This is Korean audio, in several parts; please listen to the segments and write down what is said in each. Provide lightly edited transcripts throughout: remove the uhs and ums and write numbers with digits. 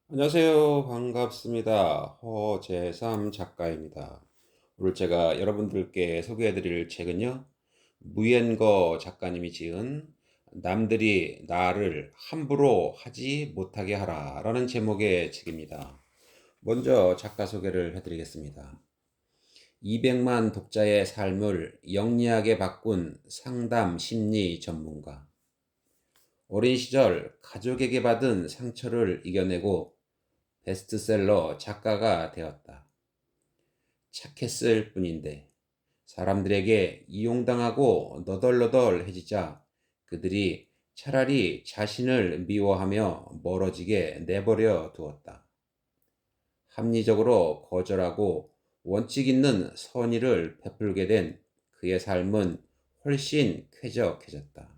안녕하세요. 반갑습니다. 허재삼 작가입니다. 오늘 제가 여러분들께 소개해드릴 책은요, 무옌거 작가님이 지은 남들이 나를 함부로 하지 못하게 하라라는 제목의 책입니다. 먼저 작가 소개를 해드리겠습니다. 200만 독자의 삶을 영리하게 바꾼 상담 심리 전문가. 어린 시절 가족에게 받은 상처를 이겨내고 베스트셀러 작가가 되었다. 착했을 뿐인데 사람들에게 이용당하고 너덜너덜해지자 그들이 차라리 자신을 미워하며 멀어지게 내버려 두었다. 합리적으로 거절하고 원칙 있는 선의를 베풀게 된 그의 삶은 훨씬 쾌적해졌다.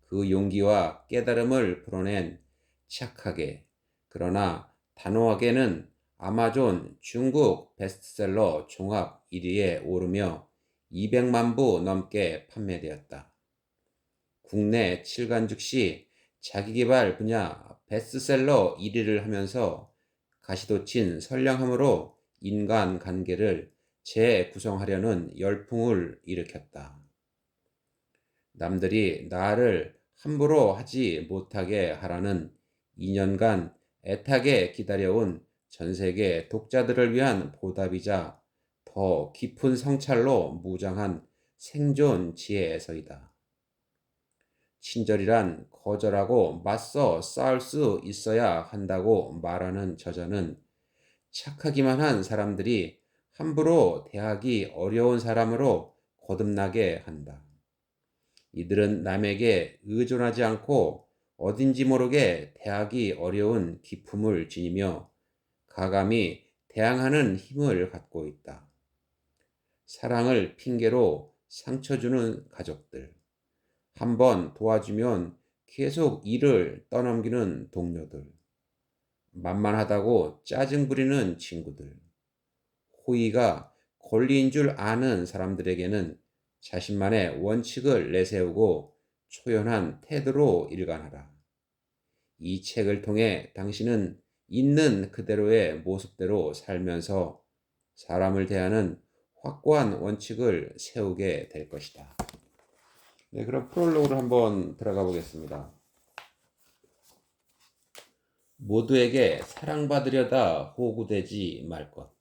그 용기와 깨달음을 풀어낸 착하게, 그러나 단호하게는 아마존 중국 베스트셀러 종합 1위에 오르며 200만 부 넘게 판매되었다. 국내 7간 즉시 자기계발 분야 베스트셀러 1위를 하면서 가시돋친 선량함으로 인간관계를 재구성하려는 열풍을 일으켰다. 남들이 나를 함부로 하지 못하게 하라는 2년간 애타게 기다려온 전세계 독자들을 위한 보답이자 더 깊은 성찰로 무장한 생존 지혜에서이다. 친절이란 거절하고 맞서 싸울 수 있어야 한다고 말하는 저자는 착하기만 한 사람들이 함부로 대하기 어려운 사람으로 거듭나게 한다. 이들은 남에게 의존하지 않고 어딘지 모르게 대하기 어려운 기품을 지니며 가감히 대항하는 힘을 갖고 있다. 사랑을 핑계로 상처 주는 가족들, 한번 도와주면 계속 일을 떠넘기는 동료들, 만만하다고 짜증 부리는 친구들, 호의가 권리인 줄 아는 사람들에게는 자신만의 원칙을 내세우고 초연한 태도로 일관하라. 이 책을 통해 당신은 있는 그대로의 모습대로 살면서 사람을 대하는 확고한 원칙을 세우게 될 것이다. 네, 그럼 프롤로그를 한번 들어가 보겠습니다. 모두에게 사랑받으려다 호구되지 말 것.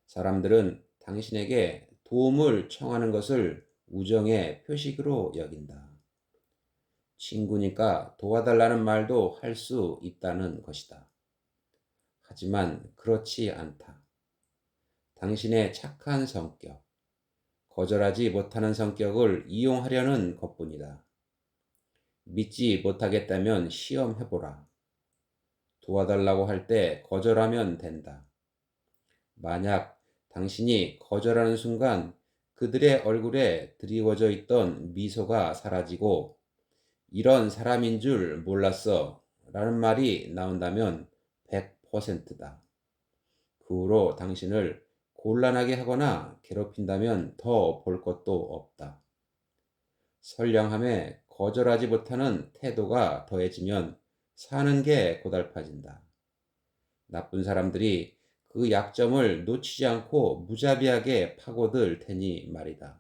사람들은 당신에게 도움을 청하는 것을 우정의 표식으로 여긴다. 친구니까 도와달라는 말도 할 수 있다는 것이다. 하지만 그렇지 않다. 당신의 착한 성격, 거절하지 못하는 성격을 이용하려는 것뿐이다. 믿지 못하겠다면 시험해보라. 도와달라고 할 때 거절하면 된다. 만약 당신이 거절하는 순간 그들의 얼굴에 드리워져 있던 미소가 사라지고 이런 사람인 줄 몰랐어 라는 말이 나온다면 100%다. 그 후로 당신을 곤란하게 하거나 괴롭힌다면 더 볼 것도 없다. 선량함에 거절하지 못하는 태도가 더해지면 사는 게 고달파진다. 나쁜 사람들이 그 약점을 놓치지 않고 무자비하게 파고들 테니 말이다.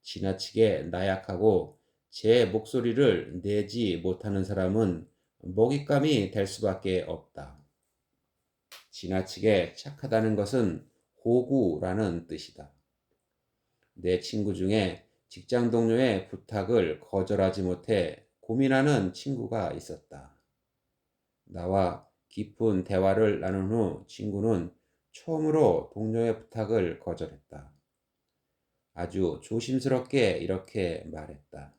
지나치게 나약하고 제 목소리를 내지 못하는 사람은 먹잇감이 될 수밖에 없다. 지나치게 착하다는 것은 호구라는 뜻이다. 내 친구 중에 직장 동료의 부탁을 거절하지 못해 고민하는 친구가 있었다. 나와 깊은 대화를 나눈 후 친구는 처음으로 동료의 부탁을 거절했다. 아주 조심스럽게 이렇게 말했다.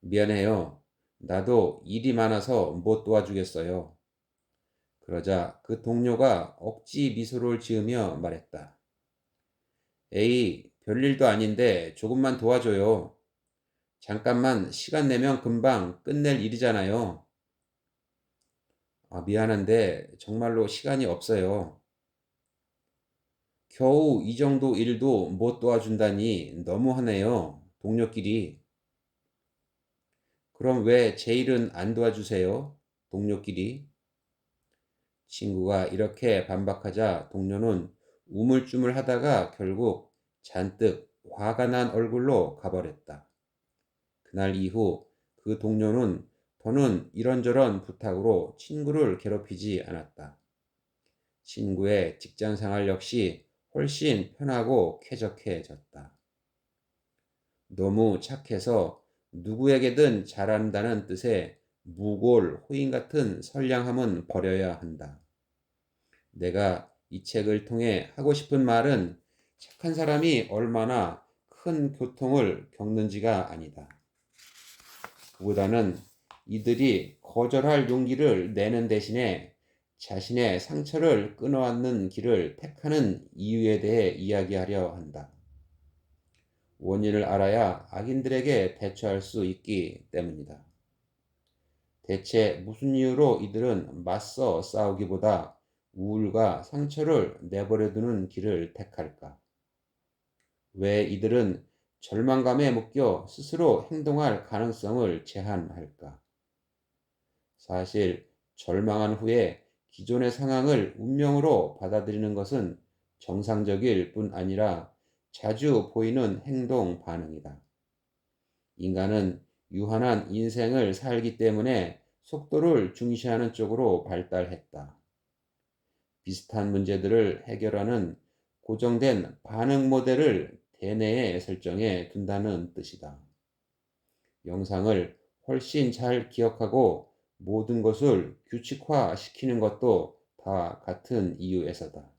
미안해요. 나도 일이 많아서 못 도와주겠어요. 그러자 그 동료가 억지 미소를 지으며 말했다. 에이, 별일도 아닌데 조금만 도와줘요. 잠깐만 시간 내면 금방 끝낼 일이잖아요. 미안한데 정말로 시간이 없어요. 겨우 이 정도 일도 못 도와준다니 너무하네요. 동료끼리. 그럼 왜 제 일은 안 도와주세요? 동료끼리. 친구가 이렇게 반박하자 동료는 우물쭈물하다가 결국 잔뜩 화가 난 얼굴로 가버렸다. 그날 이후 그 동료는 더는 이런저런 부탁으로 친구를 괴롭히지 않았다. 친구의 직장 생활 역시 훨씬 편하고 쾌적해졌다. 너무 착해서 누구에게든 잘한다는 뜻의 무골, 호인 같은 선량함은 버려야 한다. 내가 이 책을 통해 하고 싶은 말은 착한 사람이 얼마나 큰 고통을 겪는지가 아니다. 그보다는 이들이 거절할 용기를 내는 대신에 자신의 상처를 끊어안는 길을 택하는 이유에 대해 이야기하려 한다. 원인을 알아야 악인들에게 대처할 수 있기 때문이다. 대체 무슨 이유로 이들은 맞서 싸우기보다 우울과 상처를 내버려두는 길을 택할까? 왜 이들은 절망감에 묶여 스스로 행동할 가능성을 제한할까? 사실 절망한 후에 기존의 상황을 운명으로 받아들이는 것은 정상적일 뿐 아니라 자주 보이는 행동 반응이다. 인간은 유한한 인생을 살기 때문에 속도를 중시하는 쪽으로 발달했다. 비슷한 문제들을 해결하는 고정된 반응 모델을 대뇌에 설정해 둔다는 뜻이다. 영상을 훨씬 잘 기억하고 모든 것을 규칙화 시키는 것도 다 같은 이유에서다.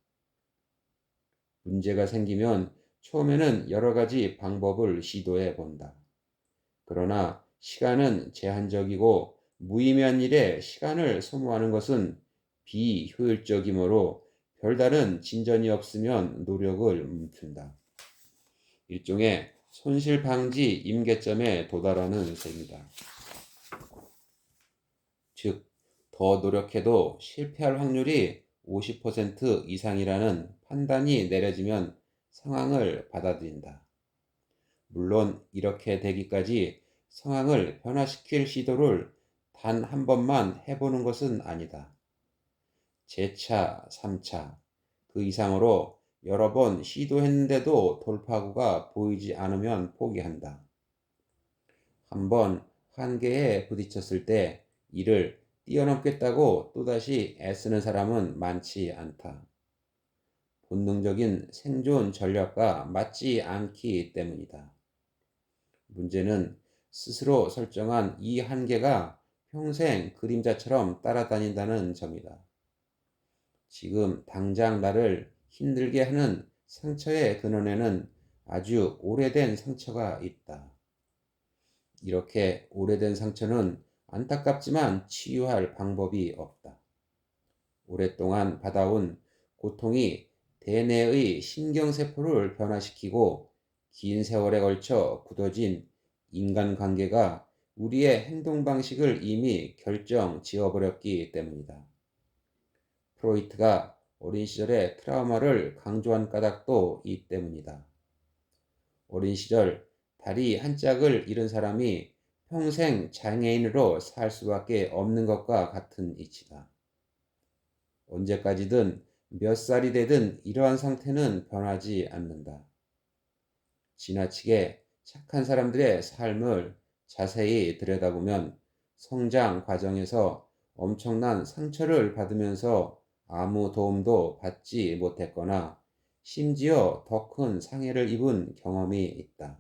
문제가 생기면 처음에는 여러 가지 방법을 시도해 본다. 그러나 시간은 제한적이고 무의미한 일에 시간을 소모하는 것은 비효율적이므로 별다른 진전이 없으면 노력을 멈춘다. 일종의 손실 방지 임계점에 도달하는 셈이다. 즉, 더 노력해도 실패할 확률이 50% 이상이라는 판단이 내려지면 상황을 받아들인다. 물론 이렇게 되기까지 상황을 변화시킬 시도를 단 한 번만 해보는 것은 아니다. 재차, 3차, 그 이상으로 여러 번 시도했는데도 돌파구가 보이지 않으면 포기한다. 한번 한계에 부딪혔을 때 이를 뛰어넘겠다고 또다시 애쓰는 사람은 많지 않다. 본능적인 생존 전략과 맞지 않기 때문이다. 문제는 스스로 설정한 이 한계가 평생 그림자처럼 따라다닌다는 점이다. 지금 당장 나를 힘들게 하는 상처의 근원에는 아주 오래된 상처가 있다. 이렇게 오래된 상처는 안타깝지만 치유할 방법이 없다. 오랫동안 받아온 고통이 대뇌의 신경세포를 변화시키고 긴 세월에 걸쳐 굳어진 인간관계가 우리의 행동 방식을 이미 결정 지어버렸기 때문이다. 프로이트가 어린 시절의 트라우마를 강조한 까닭도 이 때문이다. 어린 시절 다리 한 짝을 잃은 사람이 평생 장애인으로 살 수밖에 없는 것과 같은 이치다. 언제까지든 몇 살이 되든 이러한 상태는 변하지 않는다. 지나치게 착한 사람들의 삶을 자세히 들여다보면 성장 과정에서 엄청난 상처를 받으면서 아무 도움도 받지 못했거나 심지어 더 큰 상해를 입은 경험이 있다.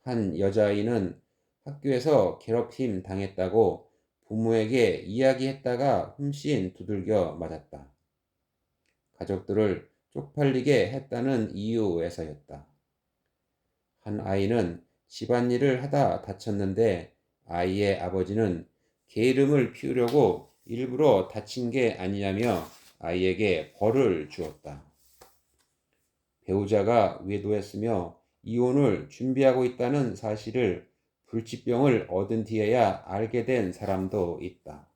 한 여자아이는 학교에서 괴롭힘 당했다고 부모에게 이야기했다가 흠씬 두들겨 맞았다. 가족들을 쪽팔리게 했다는 이유에서였다. 한 아이는 집안일을 하다 다쳤는데 아이의 아버지는 게으름을 피우려고 일부러 다친 게 아니냐며 아이에게 벌을 주었다. 배우자가 외도했으며 이혼을 준비하고 있다는 사실을 불치병을 얻은 뒤에야 알게 된 사람도 있다.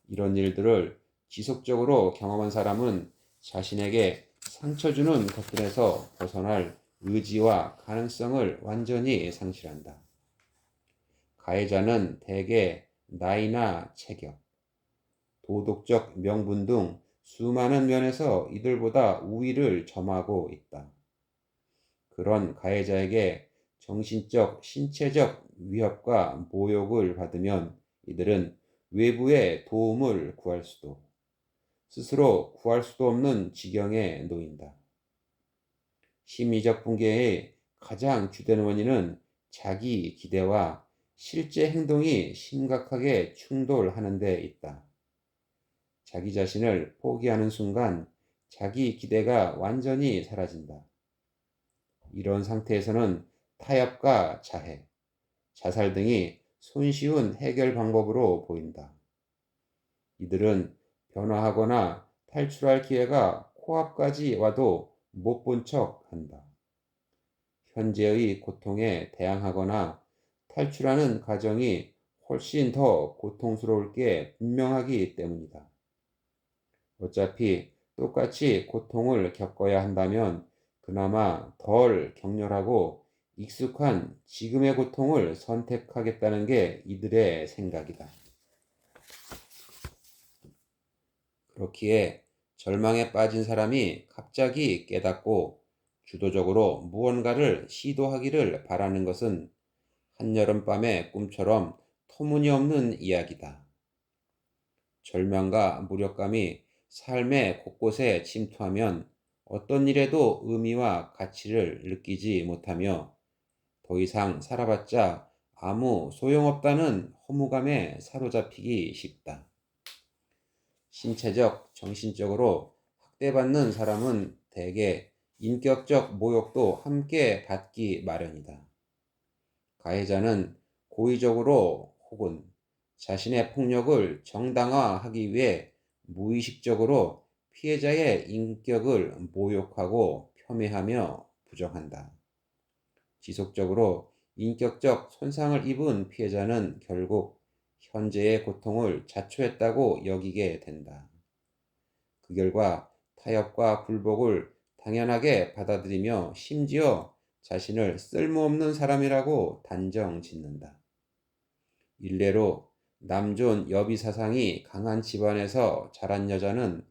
이런 일들을 지속적으로 경험한 사람은 자신에게 상처 주는 것들에서 벗어날 의지와 가능성을 완전히 상실한다. 가해자는 대개 나이나 체격, 도덕적 명분 등 수많은 면에서 이들보다 우위를 점하고 있다. 그런 가해자에게 정신적, 신체적 위협과 모욕을 받으면 이들은 외부의 도움을 구할 수도, 스스로 구할 수도 없는 지경에 놓인다. 심리적 붕괴의 가장 주된 원인은 자기 기대와 실제 행동이 심각하게 충돌하는 데 있다. 자기 자신을 포기하는 순간 자기 기대가 완전히 사라진다. 이런 상태에서는 타협과 자해, 자살 등이 손쉬운 해결 방법으로 보인다. 이들은 변화하거나 탈출할 기회가 코앞까지 와도 못 본 척 한다. 현재의 고통에 대항하거나 탈출하는 과정이 훨씬 더 고통스러울 게 분명하기 때문이다. 어차피 똑같이 고통을 겪어야 한다면 그나마 덜 격렬하고 익숙한 지금의 고통을 선택하겠다는 게 이들의 생각이다. 그렇기에 절망에 빠진 사람이 갑자기 깨닫고 주도적으로 무언가를 시도하기를 바라는 것은 한여름밤의 꿈처럼 터무니없는 이야기다. 절망과 무력감이 삶의 곳곳에 침투하면 어떤 일에도 의미와 가치를 느끼지 못하며 더 이상 살아봤자 아무 소용없다는 허무감에 사로잡히기 쉽다. 신체적, 정신적으로 학대받는 사람은 대개 인격적 모욕도 함께 받기 마련이다. 가해자는 고의적으로 혹은 자신의 폭력을 정당화하기 위해 무의식적으로 피해자의 인격을 모욕하고 폄훼하며 부정한다. 지속적으로 인격적 손상을 입은 피해자는 결국 현재의 고통을 자초했다고 여기게 된다. 그 결과 타협과 굴복을 당연하게 받아들이며 심지어 자신을 쓸모없는 사람이라고 단정 짓는다. 일례로 남존 여비 사상이 강한 집안에서 자란 여자는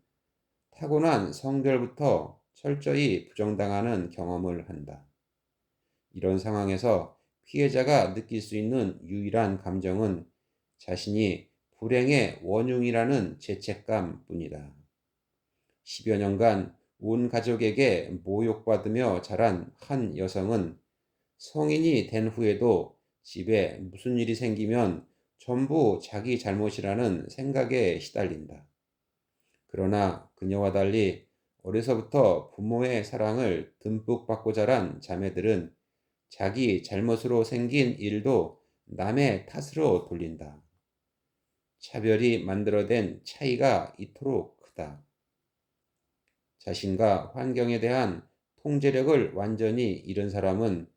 타고난 성별부터 철저히 부정당하는 경험을 한다. 이런 상황에서 피해자가 느낄 수 있는 유일한 감정은 자신이 불행의 원흉이라는 죄책감 뿐이다. 10여 년간 온 가족에게 모욕받으며 자란 한 여성은 성인이 된 후에도 집에 무슨 일이 생기면 전부 자기 잘못이라는 생각에 시달린다. 그러나 그녀와 달리 어려서부터 부모의 사랑을 듬뿍 받고 자란 자매들은 자기 잘못으로 생긴 일도 남의 탓으로 돌린다. 차별이 만들어낸 차이가 이토록 크다. 자신과 환경에 대한 통제력을 완전히 잃은 사람은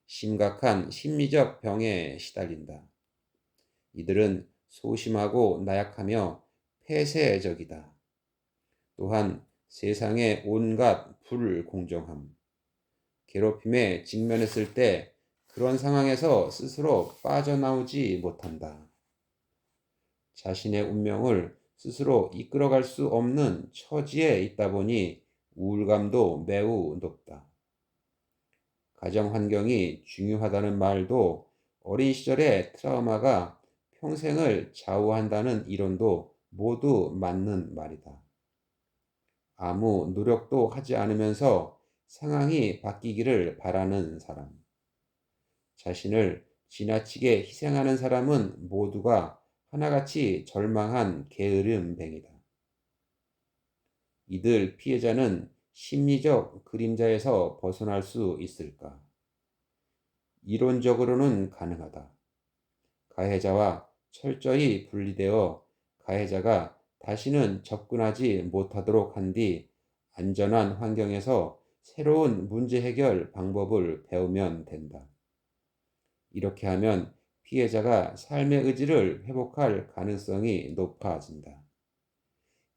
심각한 심리적 병에 시달린다. 이들은 소심하고 나약하며 폐쇄적이다. 또한 세상의 온갖 불공정함, 괴롭힘에 직면했을 때 그런 상황에서 스스로 빠져나오지 못한다. 자신의 운명을 스스로 이끌어갈 수 없는 처지에 있다 보니 우울감도 매우 높다. 가정 환경이 중요하다는 말도 어린 시절의 트라우마가 평생을 좌우한다는 이론도 모두 맞는 말이다. 아무 노력도 하지 않으면서 상황이 바뀌기를 바라는 사람, 자신을 지나치게 희생하는 사람은 모두가 하나같이 절망한 게으름뱅이다. 이들 피해자는 심리적 그림자에서 벗어날 수 있을까? 이론적으로는 가능하다. 가해자와 철저히 분리되어 가해자가 다시는 접근하지 못하도록 한 뒤 안전한 환경에서 새로운 문제 해결 방법을 배우면 된다. 이렇게 하면 피해자가 삶의 의지를 회복할 가능성이 높아진다.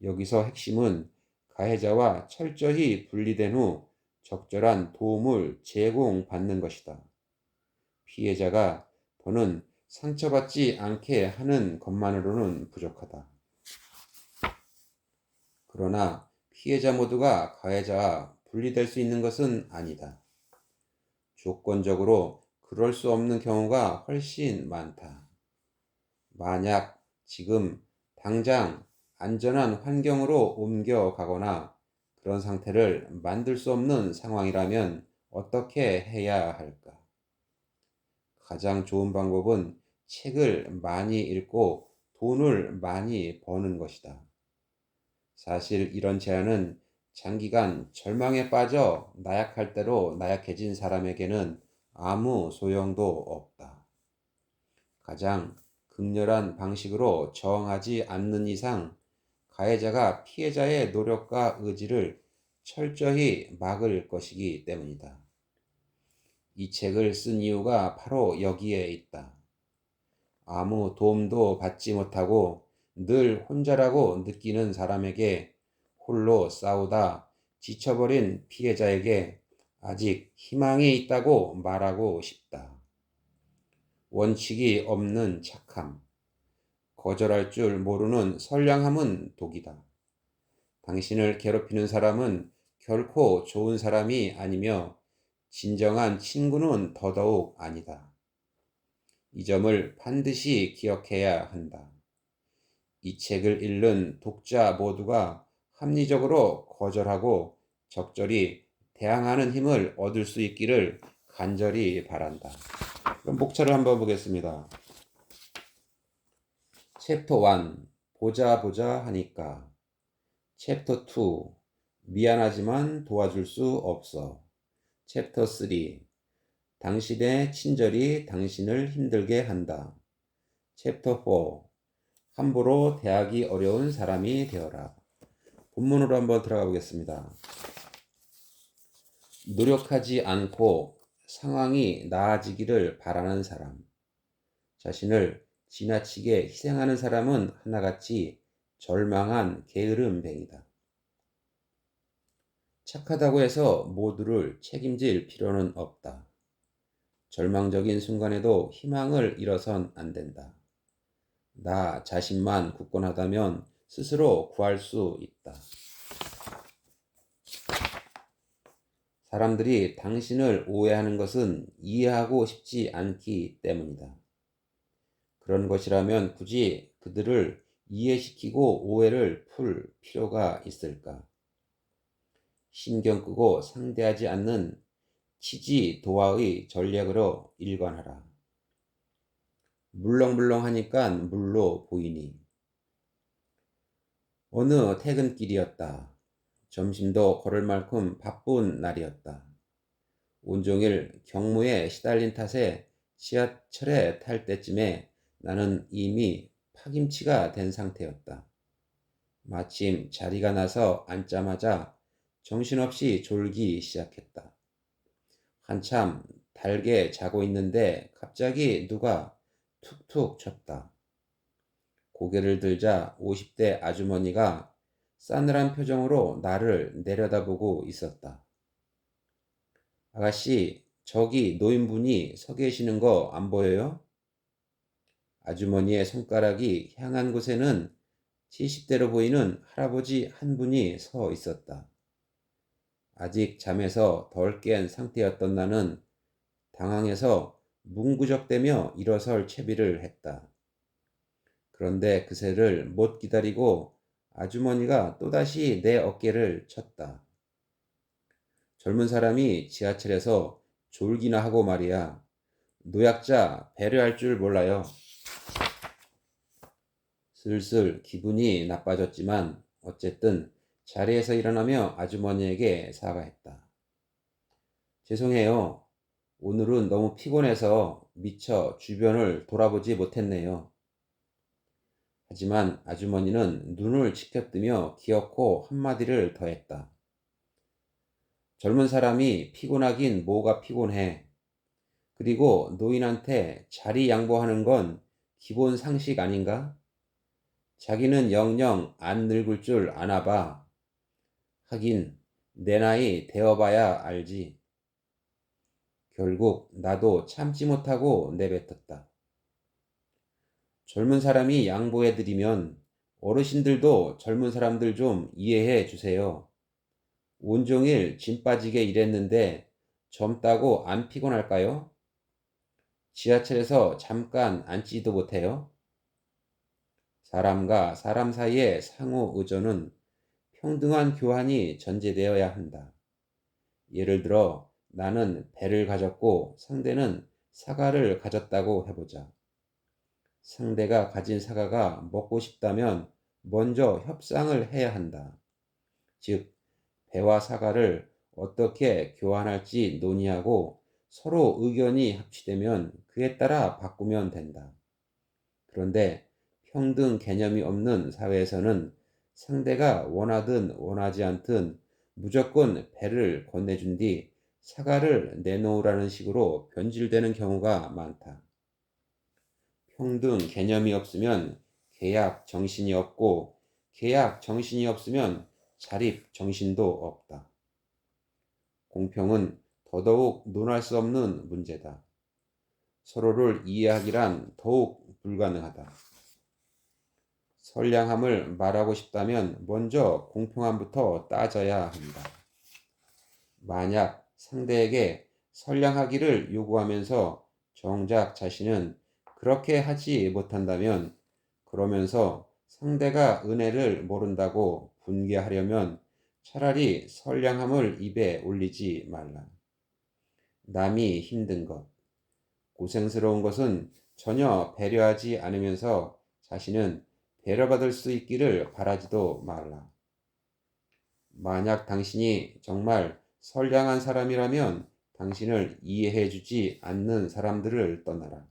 여기서 핵심은 가해자와 철저히 분리된 후 적절한 도움을 제공받는 것이다. 피해자가 더는 상처받지 않게 하는 것만으로는 부족하다. 그러나 피해자 모두가 가해자와 분리될 수 있는 것은 아니다. 조건적으로 그럴 수 없는 경우가 훨씬 많다. 만약 지금 당장 안전한 환경으로 옮겨가거나 그런 상태를 만들 수 없는 상황이라면 어떻게 해야 할까? 가장 좋은 방법은 책을 많이 읽고 돈을 많이 버는 것이다. 사실 이런 제안은 장기간 절망에 빠져 나약할 대로 나약해진 사람에게는 아무 소용도 없다. 가장 극렬한 방식으로 저항하지 않는 이상 가해자가 피해자의 노력과 의지를 철저히 막을 것이기 때문이다. 이 책을 쓴 이유가 바로 여기에 있다. 아무 도움도 받지 못하고 늘 혼자라고 느끼는 사람에게, 홀로 싸우다 지쳐버린 피해자에게 아직 희망이 있다고 말하고 싶다. 원칙이 없는 착함, 거절할 줄 모르는 선량함은 독이다. 당신을 괴롭히는 사람은 결코 좋은 사람이 아니며 진정한 친구는 더더욱 아니다. 이 점을 반드시 기억해야 한다. 이 책을 읽는 독자 모두가 합리적으로 거절하고 적절히 대항하는 힘을 얻을 수 있기를 간절히 바란다. 그럼 목차를 한번 보겠습니다. 챕터 1 보자 보자 하니까, 챕터 2 미안하지만 도와줄 수 없어, 챕터 3 당신의 친절이 당신을 힘들게 한다, 챕터 4 함부로 대하기 어려운 사람이 되어라. 본문으로 한번 들어가 보겠습니다. 노력하지 않고 상황이 나아지기를 바라는 사람, 자신을 지나치게 희생하는 사람은 하나같이 절망한 게으름뱅이다. 착하다고 해서 모두를 책임질 필요는 없다. 절망적인 순간에도 희망을 잃어선 안 된다. 나 자신만 굳건하다면 스스로 구할 수 있다. 사람들이 당신을 오해하는 것은 이해하고 싶지 않기 때문이다. 그런 것이라면 굳이 그들을 이해시키고 오해를 풀 필요가 있을까? 신경 끄고 상대하지 않는 치지도화의 전략으로 일관하라. 물렁물렁하니까 물로 보이니. 어느 퇴근길이었다. 점심도 걸을 만큼 바쁜 날이었다. 온종일 경무에 시달린 탓에 지하철에 탈 때쯤에 나는 이미 파김치가 된 상태였다. 마침 자리가 나서 앉자마자 정신없이 졸기 시작했다. 한참 달게 자고 있는데 갑자기 누가 툭툭 쳤다. 고개를 들자 50대 아주머니가 싸늘한 표정으로 나를 내려다보고 있었다. 아가씨, 저기 노인분이 서 계시는 거 안 보여요? 아주머니의 손가락이 향한 곳에는 70대로 보이는 할아버지 한 분이 서 있었다. 아직 잠에서 덜 깬 상태였던 나는 당황해서 문구적대며 일어설 채비를 했다. 그런데 그새를 못 기다리고 아주머니가 또다시 내 어깨를 쳤다. 젊은 사람이 지하철에서 졸기나 하고 말이야. 노약자 배려할 줄 몰라요. 슬슬 기분이 나빠졌지만 어쨌든 자리에서 일어나며 아주머니에게 사과했다. 죄송해요. 오늘은 너무 피곤해서 미처 주변을 돌아보지 못했네요. 하지만 아주머니는 눈을 치켜뜨며 기어코 한마디를 더했다. 젊은 사람이 피곤하긴 뭐가 피곤해. 그리고 노인한테 자리 양보하는 건 기본 상식 아닌가? 자기는 영영 안 늙을 줄 아나 봐. 하긴 내 나이 되어봐야 알지. 결국 나도 참지 못하고 내뱉었다. 젊은 사람이 양보해드리면 어르신들도 젊은 사람들 좀 이해해 주세요. 온종일 짐 빠지게 일했는데 젊다고 안 피곤할까요? 지하철에서 잠깐 앉지도 못해요? 사람과 사람 사이의 상호 의존은 평등한 교환이 전제되어야 한다. 예를 들어 나는 배를 가졌고 상대는 사과를 가졌다고 해보자. 상대가 가진 사과가 먹고 싶다면 먼저 협상을 해야 한다. 즉, 배와 사과를 어떻게 교환할지 논의하고 서로 의견이 합치되면 그에 따라 바꾸면 된다. 그런데 평등 개념이 없는 사회에서는 상대가 원하든 원하지 않든 무조건 배를 건네준 뒤 사과를 내놓으라는 식으로 변질되는 경우가 많다. 평등 개념이 없으면 계약 정신이 없고 계약 정신이 없으면 자립 정신도 없다. 공평은 더더욱 논할 수 없는 문제다. 서로를 이해하기란 더욱 불가능하다. 선량함을 말하고 싶다면 먼저 공평함부터 따져야 한다. 만약 상대에게 선량하기를 요구하면서 정작 자신은 그렇게 하지 못한다면 그러면서 상대가 은혜를 모른다고 분개하려면 차라리 선량함을 입에 올리지 말라. 남이 힘든 것, 고생스러운 것은 전혀 배려하지 않으면서 자신은 배려받을 수 있기를 바라지도 말라. 만약 당신이 정말 선량한 사람이라면 당신을 이해해주지 않는 사람들을 떠나라.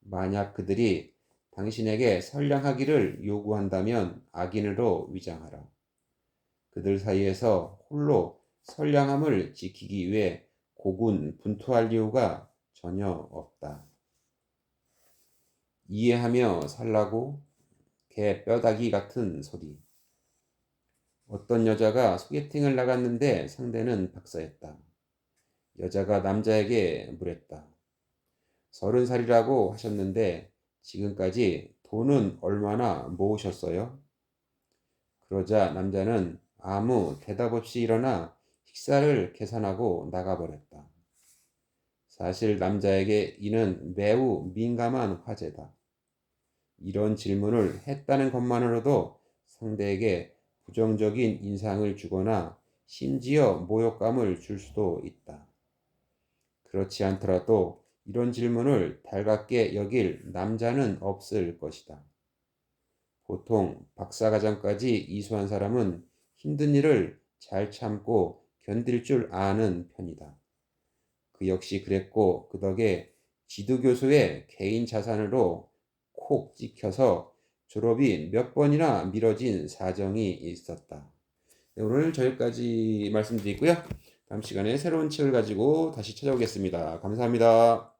만약 그들이 당신에게 선량하기를 요구한다면 악인으로 위장하라. 그들 사이에서 홀로 선량함을 지키기 위해 고군분투할 이유가 전혀 없다. 이해하며 살라고 개 뼈다귀 같은 소리. 어떤 여자가 소개팅을 나갔는데 상대는 박사였다. 여자가 남자에게 물었다. 30살이라고 하셨는데 지금까지 돈은 얼마나 모으셨어요? 그러자 남자는 아무 대답 없이 일어나 식사를 계산하고 나가버렸다. 사실 남자에게 이는 매우 민감한 화제다. 이런 질문을 했다는 것만으로도 상대에게 부정적인 인상을 주거나 심지어 모욕감을 줄 수도 있다. 그렇지 않더라도 이런 질문을 달갑게 여길 남자는 없을 것이다. 보통 박사과정까지 이수한 사람은 힘든 일을 잘 참고 견딜 줄 아는 편이다. 그 역시 그랬고 그 덕에 지도교수의 개인 자산으로 콕 찍혀서 졸업이 몇 번이나 미뤄진 사정이 있었다. 네, 오늘 저기까지 말씀드리고요. 다음 시간에 새로운 책을 가지고 다시 찾아오겠습니다. 감사합니다.